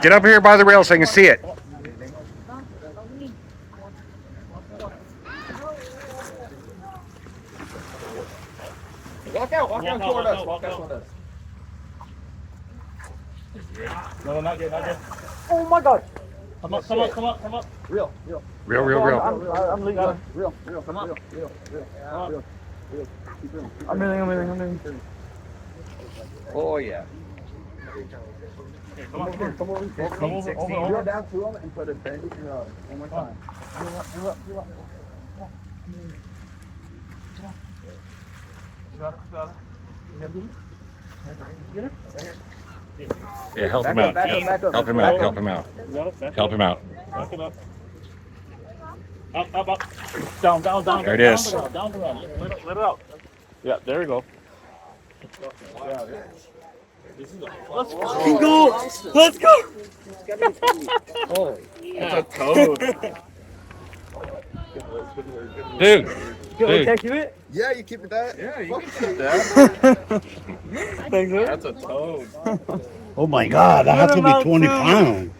Get up here by the rail so I can see it. Walk out toward us. Walk out toward us. No, not yet, not yet. Oh my God. Come up. Real. I'm leaving. Real. Come on. Real. I'm moving. Oh yeah. Come over. Come over. Reel down to him and put a bend in your rod. One more time. Reel up. Yeah, help him out. Back up. Help him out. Help him out. Back it up. Up. Down. There it is. Down. Let it out. Yeah, there we go. Let's fucking go! Let's go! It's a toad. Dude. Can't keep it? Yeah, you keep it that. Yeah, you can keep that. Thanks, man. That's a toad. Oh my God, that has to be 20 pounds.